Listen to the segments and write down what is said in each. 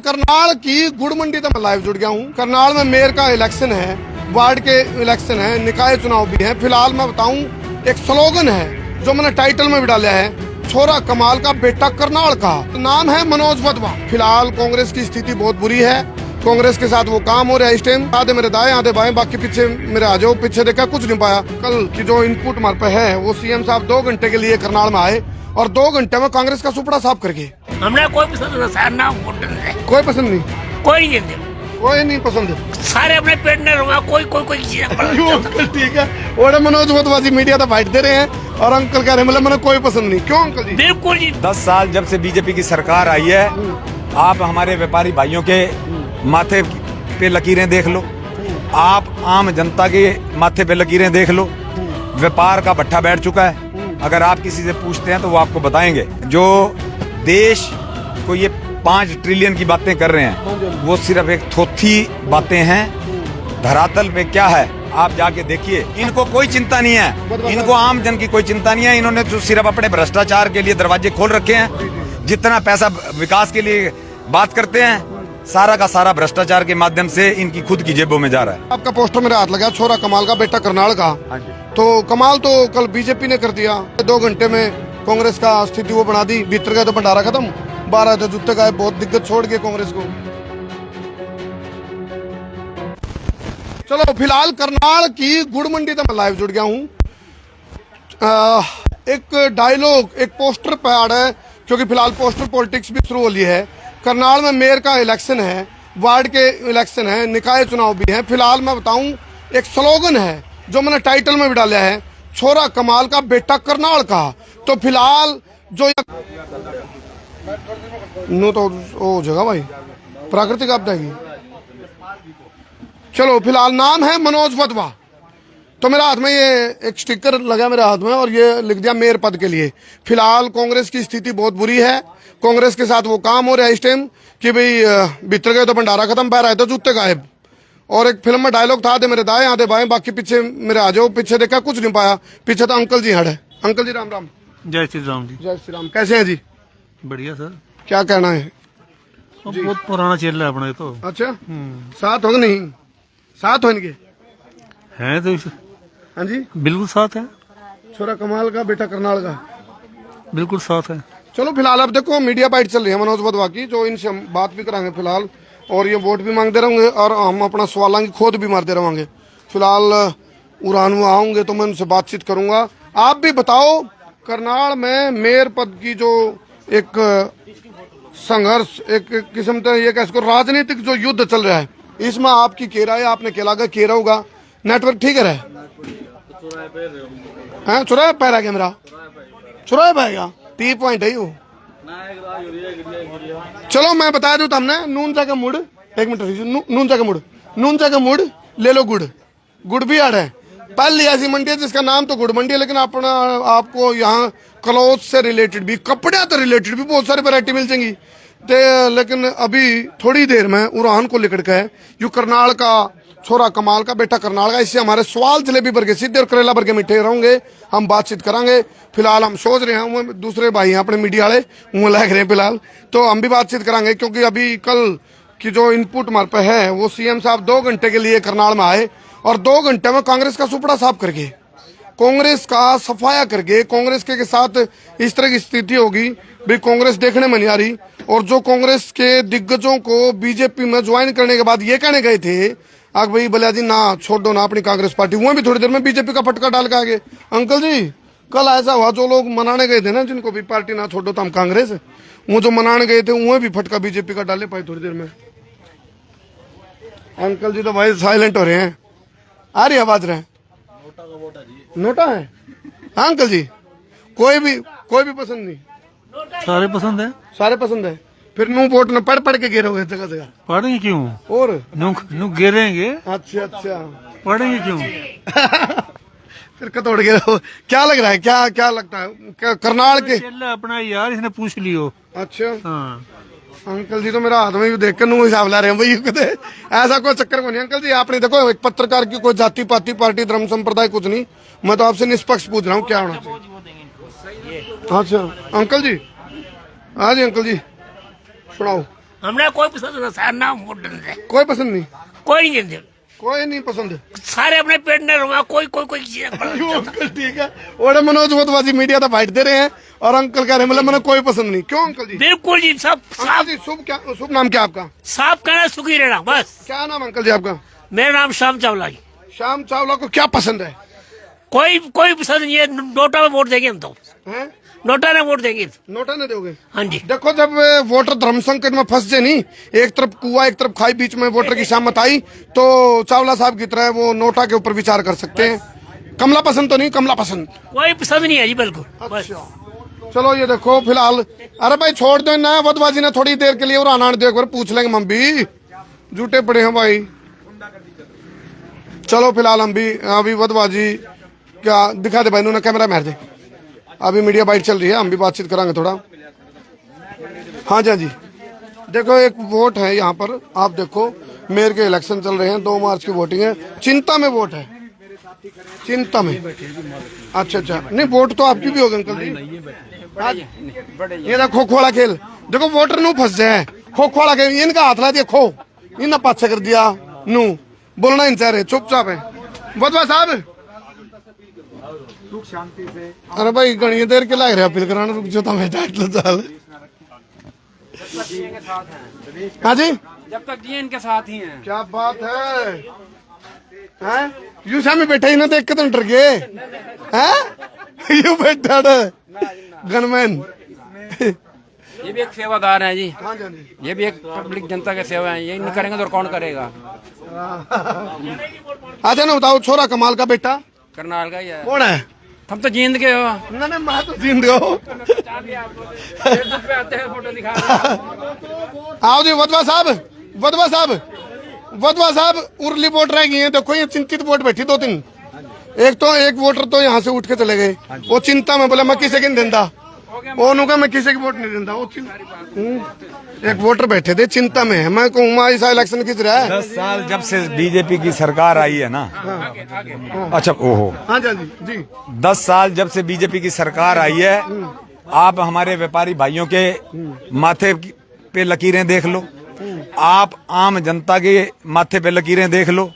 करनाल की गुड़ मंडी तक मैं लाइव जुड़ गया हूँ। करनाल में मेयर का इलेक्शन है, वार्ड के इलेक्शन है, निकाय चुनाव भी है। फिलहाल मैं बताऊं, एक स्लोगन है जो मैंने टाइटल में भी डाला है, छोरा कमाल का बेटा करनाल का। नाम है मनोज वधवा। फिलहाल कांग्रेस की स्थिति बहुत बुरी है, कांग्रेस के साथ वो काम हो रहा है इस टाइम। आधे मेरे दाएं आधे बाएं, बाकी पीछे मेरे आ जाओ। पीछे देखा कुछ नहीं पाया। कल की जो इनपुट हमारे पे है वो सीएम साहब 2 घंटे के लिए करनाल में आए और 2 घंटे में कांग्रेस का सुपड़ा साफ करके। हमने कोई पसंद नहीं, कोई पसंद नहीं, कोई नहीं देते, कोई नहीं पसंद। सारे अपने पेट में रुआ, कोई चीज ठीक है। और मनोज वधवा मीडिया तो फाइट दे रहे हैं और अंकल कह रहे हैं मतलब मैंने कोई पसंद नहीं। क्यों अंकल जी? बिल्कुल जी। 10 साल जब से बीजेपी की सरकार आई है, आप हमारे व्यापारी भाइयों के माथे पे लकीरें देख लो, आप आम जनता के माथे पे लकीरें देख लो। व्यापार का भट्ठा बैठ चुका है। अगर आप किसी से पूछते हैं तो वो आपको बताएंगे। जो देश को ये 5 ट्रिलियन की बातें कर रहे हैं, वो सिर्फ एक थोथी बातें हैं। धरातल पे क्या है आप जाके देखिए। इनको कोई चिंता नहीं है, इनको आम जन की कोई चिंता नहीं है। इन्होंने तो सिर्फ अपने भ्रष्टाचार के लिए दरवाजे खोल रखे हैं। जितना पैसा विकास के लिए बात करते हैं, सारा का सारा भ्रष्टाचार के माध्यम से इनकी खुद की जेबों में जा रहा है। आपका पोस्टर मेरे हाथ लगा, छोरा कमाल का बेटा करनाल का। तो कमाल तो कल बीजेपी ने कर दिया। 2 घंटे में कांग्रेस का स्थिति वो बना दी। भीतर गए तो भंडारा खत्म, 12 तो जूते का बहुत दिक्कत छोड़ गए कांग्रेस को। चलो फिलहाल करनाल की गुड़ मंडी तक मैं लाइव जुड़ गया हूँ। एक डायलॉग, एक पोस्टर पैड है, क्योंकि फिलहाल पोस्टर पॉलिटिक्स भी शुरू हो ली है। करनाल में मेयर का इलेक्शन है, वार्ड के इलेक्शन है, निकाय चुनाव भी है। फिलहाल मैं बताऊं, एक स्लोगन है जो मैंने टाइटल में भी डाला है, छोरा कमाल का बेटा करनाल का। तो फिलहाल जो नो तो ओ जगह भाई प्राकृतिक आपदा की। चलो फिलहाल नाम है मनोज वधवा। तो मेरे हाथ में ये एक स्टिकर लगा मेरे हाथ में और ये लिख दिया मेयर पद के लिए। फिलहाल कांग्रेस की स्थिति बहुत बुरी है, कांग्रेस के साथ वो काम हो रहा है इस टाइम कि भाई भीतर गए तो भंडारा खत्म, बाहर आए तो जूते गायब। और एक फिल्म में डायलॉग था, आधे मेरे दाएं आधे बाएं, बाकी पीछे मेरे आ जाओ। पीछे देखा कुछ नहीं पाया। पीछे तो अंकल जी खड़े। अंकल जी राम राम। जय श्री राम जी। जय श्री राम। कैसे हैं जी? बढ़िया सर। क्या कहना है? बहुत पुराना चेला है अपने तो। अच्छा, साथ हो नहीं? साथ हो इनके है तो हाँ जी, बिल्कुल साथ है। छोरा कमाल का बेटा करनाल का बिल्कुल साथ है। चलो फिलहाल अब देखो मीडिया बाइट चल रही है मनोज वधवा की, जो इनसे हम बात भी कराएंगे फिलहाल। और ये वोट भी मांगते रहेंगे और हम अपना सवालों की खोद भी मारते रहेंगे। फिलहाल उड़ान में आऊंगे तो मैं उनसे बातचीत करूंगा। आप भी बताओ, करनाल में मेयर पद की जो एक संघर्ष, एक किस्म का ये कैसे राजनीतिक जो युद्ध चल रहा है, इसमें आपकी क्या राय है? आपने क्या लगा क्या होगा? नेटवर्क ठीक है? चुराया पैर आ गया मेरा, चुराया पाएगा 3 पॉइंट है वो। चलो मैं बता दूं, हमने नून चा का मुड़, 1 मिनट, नून चा का मुड़, नून चा का मुड़ ले लो। गुड़ भी आड़ है। पहली ऐसी मंडी है जिसका नाम तो गुड़ मंडी है, लेकिन अपना आपको यहाँ क्लोथ से रिलेटेड भी, कपड़े से रिलेटेड भी बहुत सारी वैरायटी मिल जाएंगी। लेकिन अभी थोड़ी देर में उड़ान को लेकर के यू करनाल का छोरा कमाल का बेटा करनाल का, इससे हमारे सवाल जलेबी भर के सीधे और करेला भर के मीठे रहेंगे। हम बातचीत करेंगे। फिलहाल हम सोच रहे हैं, वो दूसरे भाई हैं अपने मीडिया वाले, वो लग रहे हैं फिलहाल, तो हम भी बातचीत करेंगे। क्योंकि अभी कल की जो इनपुट हमारे पे है वो सीएम साहब 2 घंटे के लिए करनाल में आए और 2 घंटे में कांग्रेस का सुपड़ा साफ करके, कांग्रेस का सफाया करके, कांग्रेस के साथ इस तरह की स्थिति होगी भाई कांग्रेस देखने में नहीं आ रही। और जो कांग्रेस के दिग्गजों को बीजेपी में ज्वाइन करने के बाद ये कहने गए थे आग भाई बलिया जी ना छोड़ दो ना अपनी कांग्रेस पार्टी, वो भी थोड़ी देर में बीजेपी का फटका डाल के आगे। अंकल जी कल ऐसा हुआ, जो लोग मनाने गए थे ना, जिनको भी पार्टी ना छोड़ो तो हम कांग्रेस, वो जो मनाने गए थे वो भी फटका बीजेपी का डाले पाए थोड़ी देर में। अंकल जी तो भाई साइलेंट हो रहे हैं। आ रही आवाज रहे? नोटा है हाँ अंकल जी? कोई भी पसंद नहीं? सारे पसंद है। सारे पसंद है। फिर नू वोट न पढ़ के गिरोगे जगह जगह? पढ़ेंगे क्यों? और नू गिरेंगे। अच्छा, पढ़ेंगे क्यों? फिर कतोड़ गिरो। क्या लग रहा है, क्या लगता है करनाल के? चेला अपना यार, इसने पूछ लियो। अच्छा हाँ अंकल जी तो मेरा हाथ में भी देख कर नू हिसाब ला रहे हैं भाई। ऐसा कोई चक्कर को नहीं अंकल जी। आपने देखो, एक पत्रकार की कोई जाति पाति पार्टी धर्म संप्रदाय कुछ नहीं, मैं तो आपसे निष्पक्ष पूछ रहा हूँ क्या होना चाहिए। अच्छा अंकल जी, हाँ जी अंकल जी सुनाओ। हमने कोई पसंद नहीं सर ना वोट देते कोई पसंद नहीं, कोई नहीं देते कोई नहीं पसंद। सारे अपने पेट में रुआ कोई कोई कोई किसी ने पढ़ा क्यों अंकल? ठीक है, और मनोज वोतवाजी मीडिया तो फाइट दे रहे हैं और अंकल कह रहे हैं मतलब मैंने कोई पसंद नहीं। क्यों अंकल जी? बिल्कुल जी सब अंकल साफ जी शुभ नाम क्या आपका? साफ कहना सुखी रहना बस। क्या नाम अंकल जी आपका? मेरा नाम श्याम चावला जी। श्याम चावला को क्या पसंद है? कोई कोई पसंद नहीं है, नोटा में वोट देंगे हम तो, हैं? नोटा में वोट देंगे। नोटा नहीं दोगे? हाँ जी देखो जब वोटर धर्म संकट में फंस जाए नहीं, एक तरफ कुआ एक तरफ खाई, बीच में वोटर की शामत आई, तो चावला साहब की तरह वो नोटा के ऊपर विचार कर सकते हैं। कमला पसंद तो नहीं? कमला पसंद कोई पसंद नहीं है जी बिल्कुल बस। अच्छा चलो ये देखो फिलहाल, अरे भाई छोड़ दो ना वधवाजी ने थोड़ी देर के लिए, और आना दो एक बार पूछ लेंगे हम भी, झूठे पड़े हैं भाई। चलो फिलहाल हम भी अभी वधवाजी क्या दिखा दे भाई, उन्होंने कैमरा मार दे, अभी मीडिया बाइट चल रही है, हम भी बातचीत करांगे थोड़ा। हाँ जी हाँ जी, देखो एक वोट है यहाँ पर, आप देखो मेयर के इलेक्शन चल रहे हैं, 2 मार्च की वोटिंग है, चिंता में वोट है, चिंता में। अच्छा अच्छा, नहीं वोट तो आपकी भी होगी अंकल जी। ये देखो खो वाला खेल, देखो वोटर नू फंस जाए, खो वाला खेल, इनका हाथ ला दिया खो, इन्हें पाछे कर दिया नू, बोलना इन रहे चुपचाप है। वधवा साहब शांति से, अरे भाई घनी देर के लाग रहे अपील कराना, रुक जो मैं चाल। हाँ जी, जब तक जिए इनके साथ ही हैं। क्या बात है, हैं? यू सामने बैठा ही ना देख के तो डर गए हैं? यू बैठा गनमैन। ये भी एक सेवादार है जी, हाँ जी हाँ जी। ये भी एक पब्लिक जनता के सेवा है, ये नहीं करेंगे तो और कौन करेगा। अच्छा ना बताओ, छोरा कमाल का बेटा करनाल का ही है। कौन है? हम तो जींद के हो। ना ना मैं तो जिंद हो। फेसबुक पे आते हैं फोटो दिखा रहे हैं। आओ जी वधवा साहब, वधवा साहब, वधवा साहब, उर्ली वोट रह गई है, देखो ये चिंतित वोट बैठी 2-3, एक तो एक वोटर तो यहाँ से उठ के चले गए, वो चिंता में बोला मैं किसी की नहीं देता, वो मैं किसी की वोट नहीं देता, एक वोटर बैठे थे चिंता में है, मैं कहूँ ऐसा इलेक्शन किस रहा है। 10 साल जब से बीजेपी की सरकार आई है ना, अच्छा ओहो, हाँ जी जी, 10 साल जब से बीजेपी की सरकार आई है, आप हमारे व्यापारी भाइयों के माथे पे लकीरें देख लो, आप आम जनता के माथे पे लकीरें देख लो,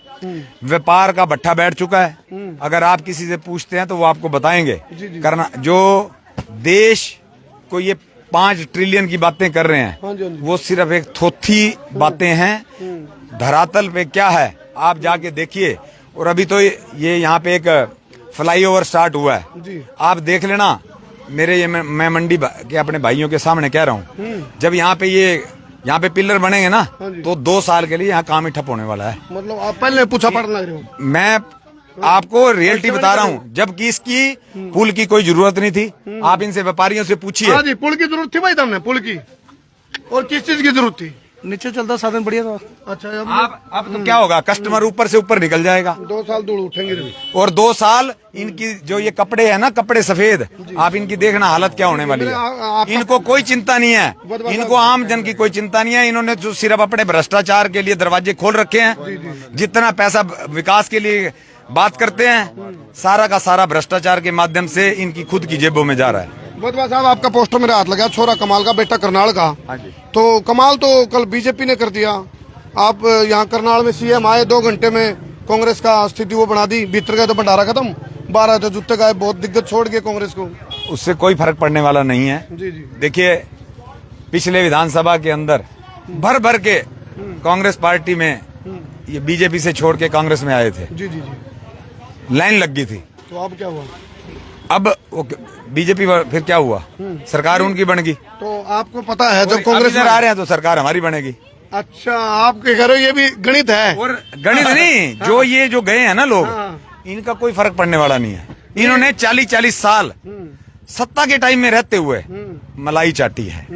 व्यापार का भट्ठा बैठ चुका है। अगर आप किसी से पूछते हैं तो वो आपको बताएंगे करना, जो देश को ये 5 ट्रिलियन की बातें कर रहे हैं, वो सिर्फ एक थोथी बातें हैं। धरातल पे क्या है आप जाके देखिए। और अभी तो ये यहाँ पे एक फ्लाईओवर स्टार्ट हुआ है, आप देख लेना। मेरे ये मैं मंडी के अपने भाइयों के सामने कह रहा हूँ, जब यहाँ पे पिलर बनेंगे ना, तो 2 साल के लिए यहाँ काम ही ठप होने वाला है। मतलब आप पहले पूछा पढ़ना लग रहे हो, मैं आपको रियलिटी बता रहा हूँ, जबकि इसकी पुल की कोई जरूरत नहीं थी। आप इनसे व्यापारियों से पूछिए। हाँ जी, पुल की जरूरत थी भाई, तुमने पुल की, और किस चीज की जरूरत थी? नीचे चलता साधन बढ़िया था। अच्छा अब तो क्या होगा, कस्टमर ऊपर से ऊपर निकल जाएगा। 2 साल दूर उठेंगे और 2 साल इनकी जो ये कपड़े है ना, कपड़े सफेद, आप इनकी देखना हालत क्या होने वाली है। इनको कोई चिंता नहीं है, इनको आम जन की कोई चिंता नहीं है। इन्होंने जो सिर्फ अपने भ्रष्टाचार के लिए दरवाजे खोल रखे हैं। जितना पैसा विकास के लिए बात करते हैं, सारा का सारा भ्रष्टाचार के माध्यम से इनकी खुद की जेबों में जा रहा है। वधवा साहब आपका पोस्टर मेरे हाथ लगा, छोरा कमाल का बेटा करनाल का। तो कमाल तो कल बीजेपी ने कर दिया। आप यहाँ करनाल में सीएम आए, 2 घंटे में कांग्रेस का स्थिति वो बना दी, भीतर गए तो भंडारा खत्म, 12 तो जूते गए, बहुत दिग्गज छोड़ गए कांग्रेस को। उससे कोई फर्क पड़ने वाला नहीं है। जी जी, देखिए पिछले विधानसभा के अंदर भर भर के कांग्रेस पार्टी में ये बीजेपी से छोड़ के कांग्रेस में आए थे। जी जी जी, लाइन लग गई थी। तो अब क्या हुआ? अब बीजेपी फिर क्या हुआ, सरकार उनकी बन गई। तो आपको पता है जब कांग्रेस में आ रहे हैं तो सरकार हमारी बनेगी। अच्छा, आप कह रहे हो ये भी गणित है? और गणित नहीं, जो ये जो गए हैं ना लोग, इनका कोई फर्क पड़ने वाला नहीं है। इन्होंने 40-40 साल सत्ता के टाइम में रहते हुए मलाई चाटी है।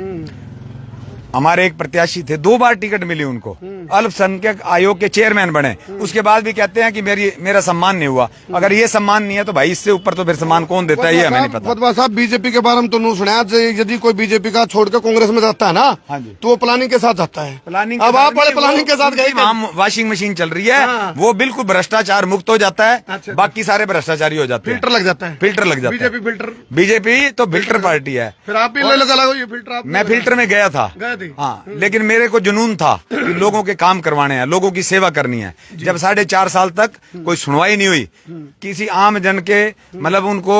हमारे एक प्रत्याशी थे, 2 बार टिकट मिली उनको, अल्पसंख्यक आयोग के चेयरमैन बने, उसके बाद भी कहते हैं कि मेरा सम्मान नहीं हुआ। अगर ये सम्मान नहीं है तो भाई इससे ऊपर तो फिर सम्मान कौन देता है, ये हमें नहीं पता। वधवा साहब, बीजेपी के बारे में तो नहीं सुना, यदि कोई बीजेपी का छोड़कर कांग्रेस में जाता है ना, तो वो प्लानिंग के साथ जाता है। प्लानिंग, अब आप बड़े प्लानिंग के साथ गए। वॉशिंग मशीन चल रही है, वो बिल्कुल भ्रष्टाचार मुक्त हो जाता है। अच्छा, बाकी सारे भ्रष्टाचारी हो जाते हैं, फिल्टर लग जाता है। फिल्टर लग जाता है। बीजेपी फिल्टर, बीजेपी तो फिल्टर पार्टी है। फिर आप भी ले लगा ये फिल्टर। मैं फिल्टर में गया था, थे। हाँ, लेकिन मेरे को जुनून था कि लोगों के काम करवाने हैं, लोगों की सेवा करनी है। जब 4.5 साल तक कोई सुनवाई नहीं हुई, किसी आम जन के मतलब उनको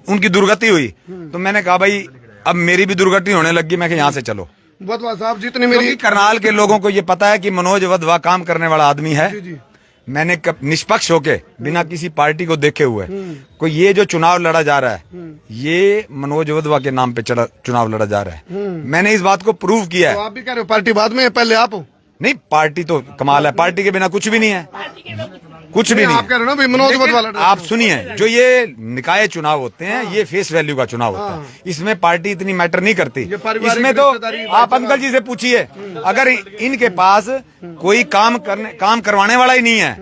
उनकी दुर्गति हुई, तो मैंने कहा भाई अब मेरी भी दुर्गति होने लगी, मैं यहाँ से चलो। वधवा साहब जितनी मेरी करनाल के लोगों को ये पता है कि मनोज वधवा काम करने वाला आदमी है। जी। मैंने निष्पक्ष होके बिना किसी पार्टी को देखे हुए कोई ये जो चुनाव लड़ा जा रहा है ये मनोज वधवा के नाम पे चुनाव लड़ा जा रहा है। मैंने इस बात को प्रूव किया तो है। आप भी कह रहे हो पार्टी बाद में, पहले आप हो। नहीं, पार्टी तो कमाल है, पार्टी के बिना कुछ भी नहीं है, कुछ भी नहीं आप कह रहे हो ना भाई मनोज वधवा लड़ रहे हैं। आप सुनिए, जो ये निकाय चुनाव होते हैं ये फेस वैल्यू का चुनाव होता है, इसमें पार्टी इतनी मैटर नहीं करती। ये पारिवारिक इसमें तो रिश्तेदारी, आप अंकल जी से पूछिए, अगर इनके पास कोई काम करवाने वाला ही नहीं है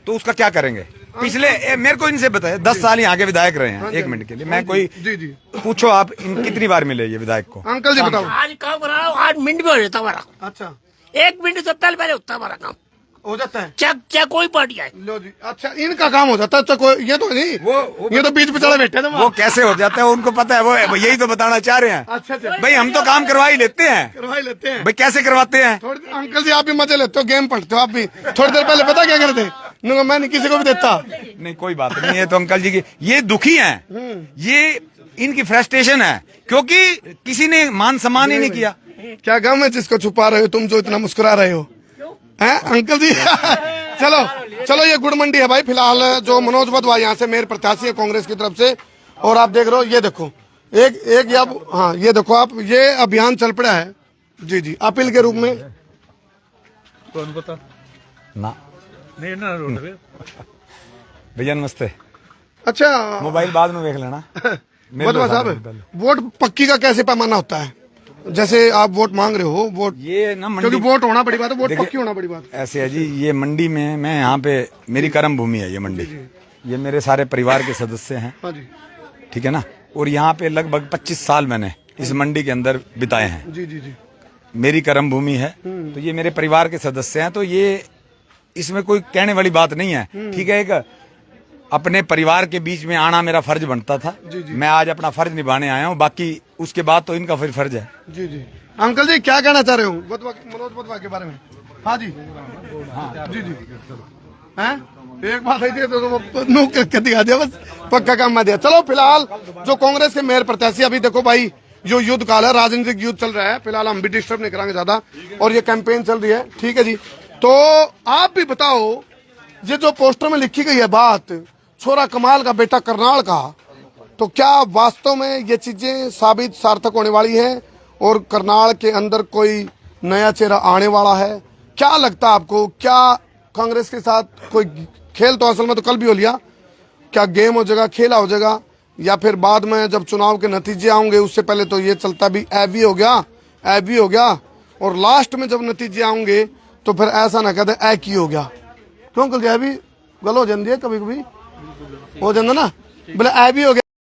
तो उसका क्या करेंगे। पिछले मेरे को इनसे बताए 10 साल यहाँ के विधायक रहे हैं। 1 मिनट के लिए मैं कोई जी पूछो, आप इन कितनी बार मिले ये विधायक को? अंकल जी बताओ। आज काम करा रहा हूँ, 8 मिनट में हो जाता हमारा। अच्छा 1 मिनट से पहले होता है हमारा काम। हो जाता है। चाहे कोई पार्टी आए। लो जी, अच्छा इनका काम हो जाता है। अच्छा कोई ये तो नहीं, ये तो बीच बिचारे बैठे थे वो कैसे हो जाता है उनको पता है, वो यही तो बताना चाह रहे हैं। अच्छा भाई हम तो काम करवा ही लेते हैं, करवाई लेते हैं। भाई कैसे करवाते हैं? थोड़ी अंकल जी आप भी मजे लेते हो, गेम पढ़ते हो आप भी। थोड़ी देर पहले पता क्या करते, मैं नहीं किसी को भी देता। नहीं कोई बात नहीं है, तो अंकल जी की ये दुखी हैं, ये इनकी फ्रस्ट्रेशन है क्योंकि किसी ने मान सम्मान ही नहीं किया। क्या गम है जिसको छुपा रहे हो तुम, जो इतना मुस्कुरा रहे हो हैं अंकल जी? चलो ये गुड़ मंडी है भाई। फिलहाल जो मनोज वधवा यहाँ से मेयर प्रत्याशी है कांग्रेस की तरफ से, और आप देख रहे हो ये देखो एक हाँ ये देखो आप, ये अभियान चल पड़ा है जी अपील के रूप में। कौन पता ना नहीं ना रोड पे भैया नमस्ते। अच्छा मोबाइल बाद में देख लेना। वधवा साहब, वोट पक्की का कैसे पैमाना होता है? जैसे आप वोट मांग रहे हो, वोट ये ना क्योंकि मंडी वोट होना बड़ी बात है, वोट देखिए, पक्की होना बड़ी बात है। ऐसे है जी, ये मंडी में मैं यहाँ पे मेरी कर्म भूमि है ये मंडी, ये मेरे सारे परिवार के सदस्य हैं, हाँ जी ठीक है ना। और यहाँ पे लगभग 25 साल मैंने इस मंडी के अंदर बिताए हैं। जी मेरी कर्म भूमि है, तो ये मेरे परिवार के सदस्य हैं, तो ये इसमें कोई कहने वाली बात नहीं है, ठीक है। एक अपने परिवार के बीच में आना मेरा फर्ज बनता था, मैं आज अपना फर्ज निभाने आया हूँ, बाकी उसके बाद तो इनका फिर फर्ज है। जी अंकल जी क्या कहना चाह रहे हो मनोज वधवा के बारे में? हाँ जी जी हैं एक बात है तो दिखा दिया, बस पक्का काम में दिया। चलो फिलहाल जो कांग्रेस के मेयर प्रत्याशी, अभी देखो भाई जो युद्ध काल है, राजनीतिक युद्ध चल रहा है, फिलहाल हम भी डिस्टर्ब नहीं करांगे ज्यादा, और ये कैंपेन चल रही है, ठीक है जी। तो आप भी बताओ, ये जो पोस्टर में लिखी गई है बात, छोरा कमाल का बेटा करनाल का, तो क्या वास्तव में ये चीजें साबित सार्थक होने वाली है और करनाल के अंदर कोई नया चेहरा आने वाला है? क्या लगता है आपको, क्या कांग्रेस के साथ कोई खेल, तो असल में तो कल भी हो लिया, क्या गेम हो जाएगा, खेला हो जाएगा, या फिर बाद में जब चुनाव के नतीजे आएंगे उससे पहले तो ये चलता भी ऐ भी हो गया, और लास्ट में जब नतीजे आएंगे तो फिर ऐसा ना कहते ऐ की हो गया। क्यों कल भी गल हो जाती है, कभी कभी हो जाता ना, बोले ऐ भी हो गया।